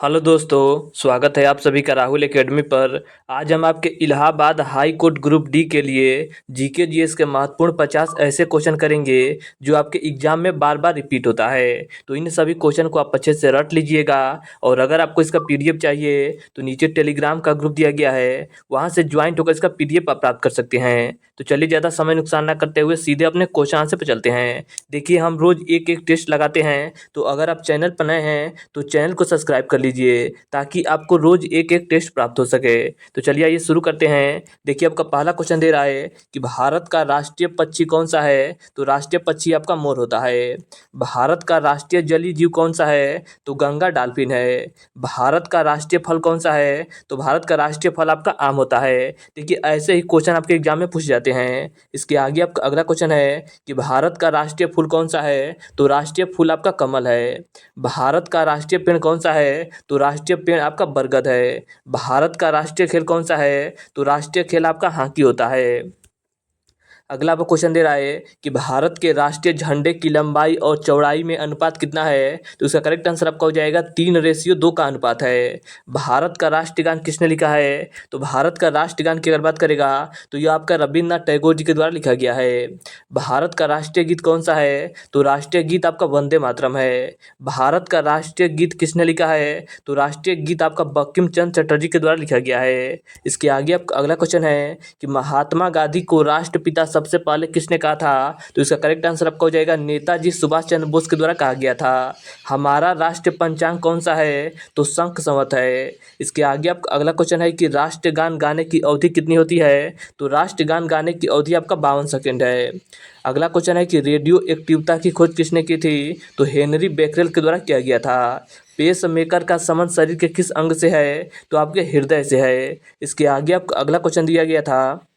Hello दोस्तों, स्वागत है आप सभी का राहुल एकेडमी पर। आज हम आपके Allahabad high court group D के लिए जीके जीएस के महत्वपूर्ण 50 ऐसे क्वेश्चन करेंगे जो आपके एग्जाम में बार बार रिपीट होता है। तो इन सभी क्वेश्चन को आप अच्छे से रट लीजिएगा। और अगर आपको इसका पीडीएफ चाहिए तो नीचे टेलीग्राम का ग्रुप दिया गया है, वहाँ से ज्वाइंट होकर इसका पीडीएफ आप प्राप्त कर सकते हैं। तो चलिए ज़्यादा समय नुकसान ना करते हुए सीधे अपने क्वेश्चन आंसर पर चलते हैं। देखिए, हम रोज़ एक एक टेस्ट लगाते हैं, तो अगर आप चैनल पर नए हैं तो चैनल को सब्सक्राइब कर लीजिए ताकि आपको रोज एक एक टेस्ट प्राप्त हो सके। तो चलिए आइए शुरू करते हैं। देखिए, आपका पहला क्वेश्चन दे रहा है कि भारत का राष्ट्रीय पक्षी कौन सा है। तो राष्ट्रीय पक्षी आपका मोर होता है। भारत का राष्ट्रीय जलीय जीव कौन सा है। तो गंगा डॉल्फिन है। भारत का राष्ट्रीय फल कौन सा है। तो भारत का राष्ट्रीय फल आपका आम होता है। देखिए, ऐसे ही क्वेश्चन आपके एग्जाम में पूछ जाते हैं। इसके आगे आपका अगला क्वेश्चन है कि भारत का राष्ट्रीय फूल कौन सा है। तो राष्ट्रीय फूल आपका कमल है। भारत का राष्ट्रीय पेड़ कौन सा है। तो राष्ट्रीय पेड़ आपका बरगद है। भारत का राष्ट्रीय खेल कौन सा है। तो राष्ट्रीय खेल आपका हॉकी होता है। अगला आपको क्वेश्चन दे रहा है कि भारत के राष्ट्रीय झंडे की लंबाई और चौड़ाई में अनुपात कितना है। तो इसका करेक्ट आंसर आपका हो जाएगा 3:2 का अनुपात है। भारत का राष्ट्रगान किसने लिखा है। तो भारत का राष्ट्रगान की अगर बात करेगा तो यह आपका रविन्द्रनाथ टैगोर जी के द्वारा लिखा गया है। भारत का राष्ट्रीय गीत कौन सा है। तो राष्ट्रीय गीत आपका वंदे मातरम है। भारत का राष्ट्रीय गीत किसने लिखा है। तो राष्ट्रीय गीत आपका बंकिम चंद्र चटर्जी के द्वारा लिखा गया है। इसके आगे आपका अगला क्वेश्चन है कि महात्मा गांधी को राष्ट्रपिता सबसे पहले किसने कहा था। तो इसका करेक्ट आंसर आपका हो जाएगा नेताजी सुभाष चंद्र बोस के द्वारा कहा गया था। हमारा राष्ट्रीय पंचांग कौन सा है। तो शंख संवत है। इसके आगे आपका अगला क्वेश्चन है कि राष्ट्रगान गाने की अवधि कितनी होती है। तो राष्ट्रगान गाने की अवधि आपका 52 सेकेंड है। अगला क्वेश्चन है कि रेडियो एक्टिवता की खोज किसने की थी। तो हेनरी बेकरेल के द्वारा किया गया था। पेस मेकर का संबंध शरीर के किस अंग से है। तो आपके हृदय से है। इसके आगे आपका अगला क्वेश्चन दिया गया था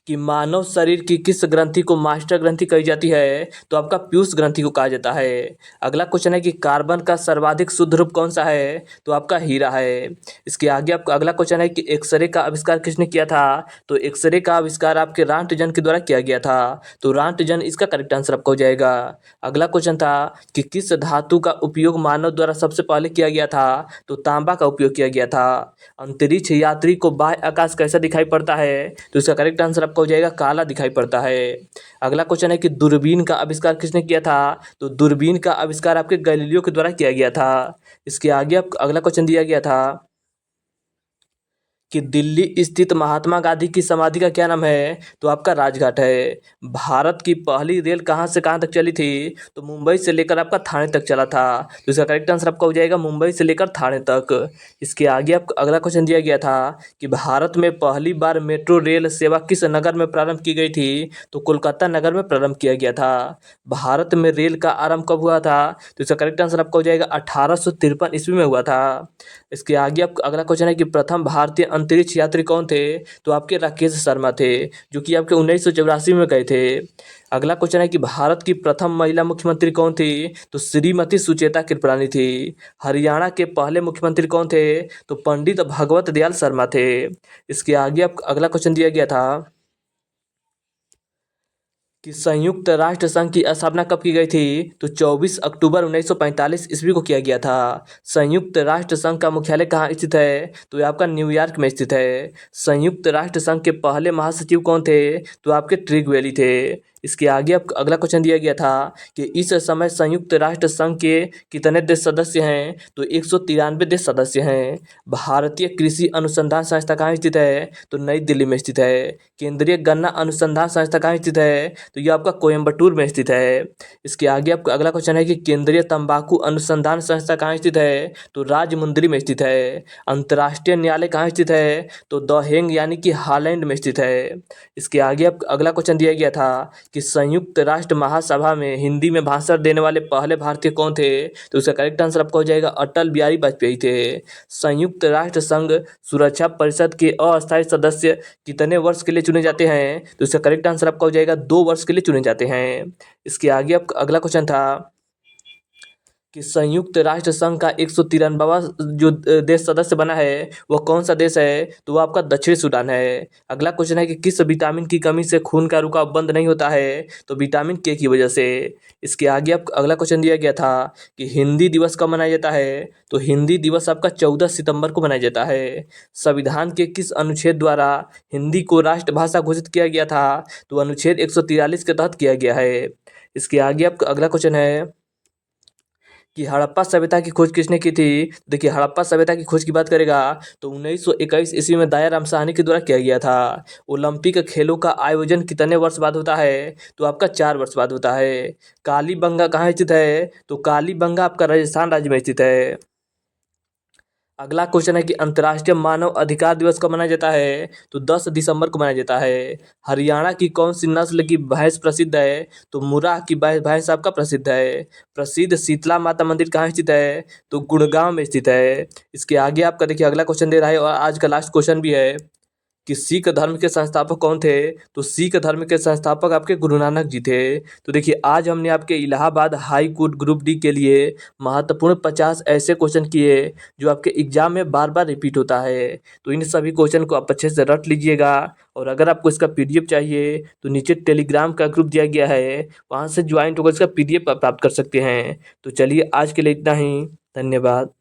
कि मानव शरीर की किस ग्रंथि को मास्टर ग्रंथि कही जाती है। तो आपका पीयूष ग्रंथि को कहा जाता है। अगला क्वेश्चन है कि कार्बन का सर्वाधिक शुद्ध रूप कौन सा है। तो आपका हीरा है। इसके आगे आपका अगला क्वेश्चन है कि एक्सरे का आविष्कार किसने किया था। तो एक्सरे का आविष्कार आपके रांटजन के द्वारा किया गया था। तो रांटजन इसका करेक्ट आंसर आपका हो जाएगा। अगला क्वेश्चन था कि किस धातु का उपयोग मानव द्वारा सबसे पहले किया गया था। तो तांबा का उपयोग किया गया था। अंतरिक्ष यात्री को बाह्य आकाश कैसा दिखाई पड़ता है। तो इसका करेक्ट आंसर आपका हो जाएगा काला दिखाई पड़ता है। अगला क्वेश्चन है कि दूरबीन का आविष्कार किसने किया था। तो दूरबीन का आविष्कार आपके गैलीलियो के द्वारा किया गया था। इसके आगे आप अगला क्वेश्चन दिया गया था कि दिल्ली स्थित महात्मा गांधी की समाधि का क्या नाम है। तो आपका राजघाट है। भारत की पहली रेल कहाँ से कहाँ तक चली थी। तो मुंबई से लेकर आपका थाने तक चला था। तो इसका करेक्ट आंसर आपका हो जाएगा मुंबई से लेकर थाने तक। इसके आगे आपको अगला क्वेश्चन दिया गया था कि भारत में पहली बार मेट्रो रेल सेवा किस नगर में प्रारंभ की गई थी। तो कोलकाता नगर में प्रारंभ किया गया था। भारत में रेल का आरंभ कब हुआ था। तो इसका करेक्ट आंसर आपका हो जाएगा 1853 ईस्वी में हुआ था। इसके आगे आपका अगला क्वेश्चन है कि प्रथम भारतीय अंतरिक्ष यात्री कौन थे। तो आपके राकेश शर्मा थे, जो कि आपके 1984 में गए थे। अगला क्वेश्चन है कि भारत की प्रथम महिला मुख्यमंत्री कौन थी। तो श्रीमती सुचेता कृपलानी थी। हरियाणा के पहले मुख्यमंत्री कौन थे। तो पंडित भगवत दयाल शर्मा थे। इसके आगे आप अगला क्वेश्चन दिया गया था कि संयुक्त राष्ट्र संघ की स्थापना कब की गई थी। तो 24 अक्टूबर 1945 ईस्वी को किया गया था। संयुक्त राष्ट्र संघ का मुख्यालय कहाँ स्थित है। तो ये आपका न्यूयॉर्क में स्थित है। संयुक्त राष्ट्र संघ के पहले महासचिव कौन थे। तो आपके ट्रिग वैली थे। इसके आगे आप अगला क्वेश्चन दिया गया था कि इस समय संयुक्त राष्ट्र संघ के कितने देश सदस्य हैं। तो 193 देश सदस्य हैं। भारतीय कृषि अनुसंधान संस्था कहाँ स्थित है। तो नई दिल्ली में स्थित है। केंद्रीय गन्ना अनुसंधान संस्था कहाँ स्थित है। तो यह आपका कोयम्बटूर में स्थित है। इसके आगे आपका अगला क्वेश्चन है कि केंद्रीय तंबाकू अनुसंधान संस्था कहाँ स्थित है। तो राजमुंद्री में स्थित है। अंतर्राष्ट्रीय न्यायालय कहाँ स्थित है। तो द हेग यानी कि हॉलैंड में स्थित है। इसके आगे आप अगला क्वेश्चन दिया गया था कि संयुक्त राष्ट्र महासभा में हिंदी में भाषण देने वाले पहले भारतीय कौन थे। तो उसका करेक्ट आंसर आपका हो जाएगा अटल बिहारी वाजपेयी थे। संयुक्त राष्ट्र संघ सुरक्षा परिषद के अस्थायी सदस्य कितने वर्ष के लिए चुने जाते हैं। तो इसका करेक्ट आंसर आपका हो जाएगा 2 वर्ष के लिए चुने जाते हैं। इसके आगे आप अगला क्वेश्चन था कि संयुक्त राष्ट्र संघ का 193वां जो देश सदस्य बना है वो कौन सा देश है, तो वो आपका दक्षिण सूडान है। अगला क्वेश्चन है कि किस विटामिन की कमी से खून का रुकाव बंद नहीं होता है, तो विटामिन के की वजह से। इसके आगे आप अगला क्वेश्चन दिया गया था कि हिंदी दिवस कब मनाया जाता है, तो हिंदी दिवस आपका 14 सितंबर को मनाया जाता है। संविधान के किस अनुच्छेद द्वारा हिंदी को राष्ट्रभाषा घोषित किया गया था, तो अनुच्छेद 143 के तहत किया गया है। इसके आगे आपका अगला क्वेश्चन है कि हड़प्पा सभ्यता की खोज किसने की थी। देखिए, हड़प्पा सभ्यता की खोज की बात करेगा तो 1921 ईस्वी में दया राम साहनी के द्वारा किया गया था। ओलंपिक खेलों का आयोजन कितने वर्ष बाद होता है, तो आपका 4 वर्ष बाद होता है। कालीबंगा कहाँ स्थित है, तो कालीबंगा आपका राजस्थान राज्य में स्थित है। अगला क्वेश्चन है कि अंतर्राष्ट्रीय मानव अधिकार दिवस कब मनाया जाता है, तो 10 दिसंबर को मनाया जाता है। हरियाणा की कौन सी नस्ल की भैंस प्रसिद्ध है, तो मुर्राह की भैंस आपका प्रसिद्ध है। प्रसिद्ध शीतला माता मंदिर कहाँ स्थित है, तो गुड़गांव में स्थित है। इसके आगे आपका देखिए अगला क्वेश्चन दे रहा है और आज का लास्ट क्वेश्चन भी है कि सिख धर्म के संस्थापक कौन थे, तो सिख धर्म के संस्थापक आपके गुरु नानक जी थे। तो देखिए, आज हमने आपके Allahabad high court group D के लिए महत्वपूर्ण 50 ऐसे क्वेश्चन किए जो आपके एग्जाम में बार बार रिपीट होता है। तो इन सभी क्वेश्चन को आप अच्छे से रट लीजिएगा, और अगर आपको इसका पीडीएफ चाहिए तो नीचे टेलीग्राम का ग्रुप दिया गया है, वहाँ से ज्वाइन होकर इसका पीडीएफ प्राप्त कर सकते हैं। तो चलिए, आज के लिए इतना ही। धन्यवाद।